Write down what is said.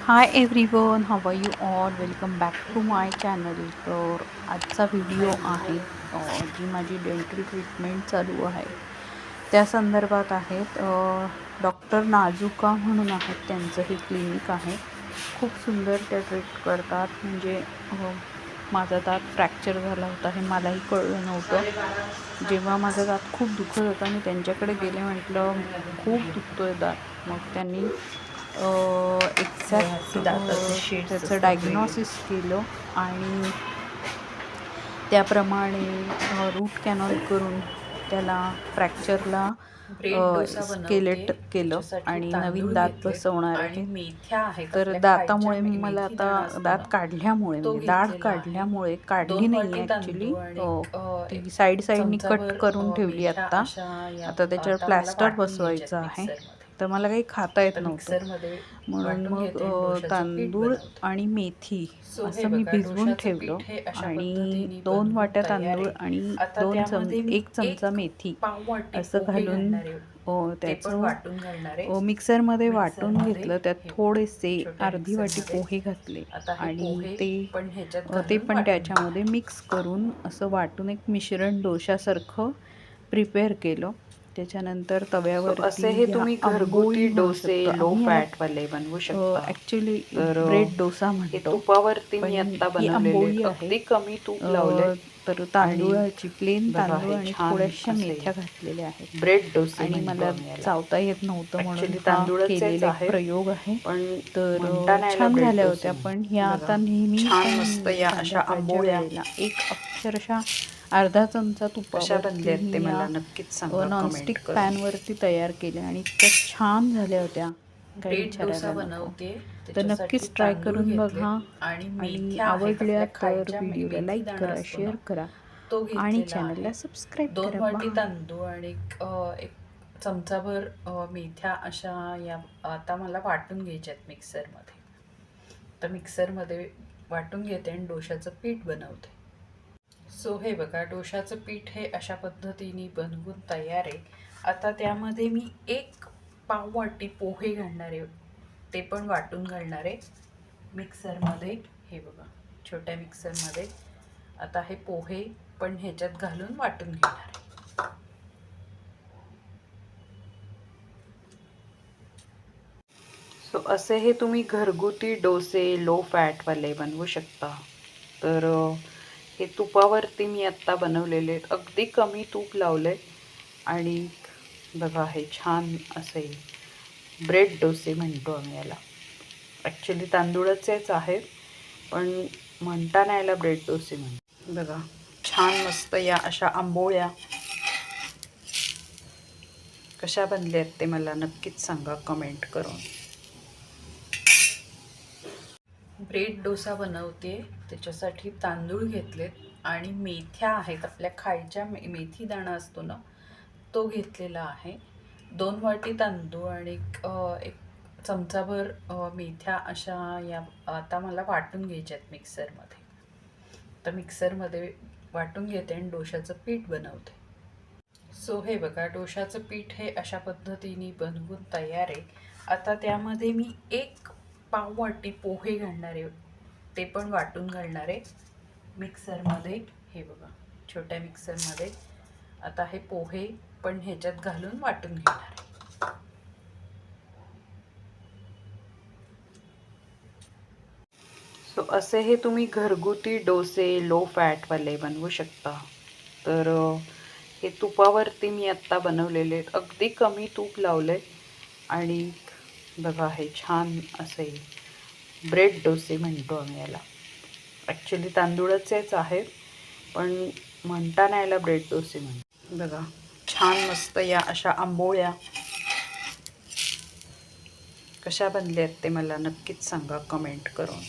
High everyone, how are you all. Welcome back to my channel. तर आजचा video आहे जी माझी डेंटल ट्रीटमेंट चालू आहे त्या संदर्भात आहेत. डॉक्टर नाजुका म्हणून आहेत, त्यांचं हे क्लिनिक आहे. खूप सुंदर त्या ट्रीट करतात. म्हणजे माझा दात फ्रॅक्चर झाला होता हे मलाही कळलं नव्हतं. जेव्हा माझा दात खूप दुखत होता मी त्यांच्याकडे गेले, म्हटलं खूप दुखतोय दात. मग त्यांनी एक्झॅक्ट त्याचं डायग्नॉसिस केलं आणि त्याप्रमाणे रूट कॅनॉल करून त्याला फ्रॅक्चरला स्केलेट केलं आणि नवीन दात बसवणार आहे. तर दातामुळे मला आता दात काढल्यामुळे, म्हणजे दाढ काढल्यामुळे, काढली नाही आहे ॲक्च्युली, ती साईडनी कट करून ठेवली आता त्याच्यावर प्लॅस्टर बसवायचं आहे. तर मला काही खाता येत नव्हतं, म्हणून मग तांदूळ आणि मेथी असं मी भिजवून ठेवलं आणि 2 वाट्या तांदूळ आणि 1 चमचा मेथी असं घालून त्याचं मिक्सरमध्ये वाटून घेतलं. त्यात थोडेसे अर्धी वाटी पोहे घातले आणि ते पण त्याच्यामध्ये मिक्स करून असं वाटून एक मिश्रण डोशासारखं प्रिपेअर केलं. त्याच्यानंतर तव्यावर असे हे तुम्ही घरगुती डोसे लो फॅट वाले बनवू शकता. ॲक्च्युली ब्रेड डोसा हे म्हणतो, तुपावरती पण मी आता ही आंबोळी बनवलेले, आहे. अगदी कमी तूप लावले. तर तांदूळाची प्लेन बघा तांदूळ हे आणि छान थोड्याशा असे मेथ्या घातलेल्या आहेत ब्रेड डोसे आणि म्हणतो मला आम्ही याला. चावता येत नव्हतं, म्हणून ॲक्च्युली हा तांदूळच केलेला एक आहे, प्रयोग आहे. पण तर म्हणता नाही याला छान ब्रेड झाल्या डोसे होत्या. पण ह्या म्हणतात. आता नेहमी छान पण मस्त या अशा संध्याकाळच्या आंबोळ्या वेळेला एक अक्षरशः अर्धा चमचा कशा तुपावरती बनल्यात ते मी मला या नक्कीच सांगा नॉनस्टिक कमेंट करून. पॅनवरती तयार केल्या आणि इतक्या छान झाल्या होत्या, काही ब्रेड डोसा विचारायला नको. बनवते, तर त्याच्यासाठी नक्कीच ट्राय तांदूळ करून घेतले बघा आणि आणि मेथ्या आहेत आवडल्या आपल्या तर खायच्या व्हिडिओला मेथी लाईक दाणा करा, असतो ना, शेअर करा तो आणि घेतलेला चॅनलला आहे. सबस्क्राईब 2 करा. वाटी बाय. तांदूळ आणि एक चमचाभर मेथ्या अशा या आता मला वाटून घ्यायच्या आहेत मिक्सरमध्ये. तर मिक्सरमध्ये वाटून घेते आणि डोशाचं पीठ बनवते. सो हे बघा, डोशाचं पीठ हे अशा पद्धतीने बनवून तयार आहे. आता त्यामध्ये मी 1 पाव वाटी पोहे घालणार आहे, ते पण वाटून घालणार आहे मिक्सरमध्ये. हे बघा, छोट्या मिक्सरमध्ये आता हे पोहे पण ह्याच्यात घालून वाटून घेणार आहे. सो असे हे तुम्ही घरगुती डोसे लो फॅटवाले बनवू शकता. तर हे तुपावरती मी आत्ता बनवलेले, अगदी कमी तूप लावले आणि बघा हे छान असे ब्रेड डोसे म्हणतो आम्ही याला. ॲक्च्युली तांदूळचेच आहेत, पण म्हणता नाही याला ब्रेड डोसे म्हणतो. बघा छान मस्त या अशा आंबोळ्या कशा बनल्यात ते मला नक्कीच सांगा कमेंट करून. ब्रेड डोसा बनवते, त्याच्यासाठी तांदूळ घेतलेत आणि मेथ्या आहेत आपल्या खायच्या मेथी दाणा असतो ना, तो घेतलेला आहे. 2 वाटी तांदूळ आणि एक चमचाभर मेथ्या अशा या आता मला वाटून घ्यायच्या आहेत मिक्सरमध्ये. तर मिक्सरमध्ये वाटून घेते आणि डोशाचं पीठ बनवते. सो हे बघा, डोशाचं पीठ हे अशा पद्धतीने बनवून तयार आहे. आता त्यामध्ये मी 1 पाव वाटी पोहे घालणार आहे, ते पण वाटून घालणार आहे मिक्सरमध्ये. हे बघा, छोट्या मिक्सरमध्ये आता हे पोहे पण ह्याच्यात घालून वाटून घेणार आहे. सो असे हे तुम्ही घरगुती डोसे लो फॅटवाले बनवू शकता. तर हे तुपावरती मी आत्ता बनवलेले, अगदी कमी तूप लावले आणि बघा हे छान असे ब्रेड डोसे म्हणतो आम्ही याला. ॲक्च्युली तांदूळचेच आहेत, पण म्हणता नाही याला ब्रेड डोसे म्हणतो. बघा छान मस्त या अशा आंबोळ्या कशा बनल्यात ते मला नक्कीच सांगा कमेंट करून.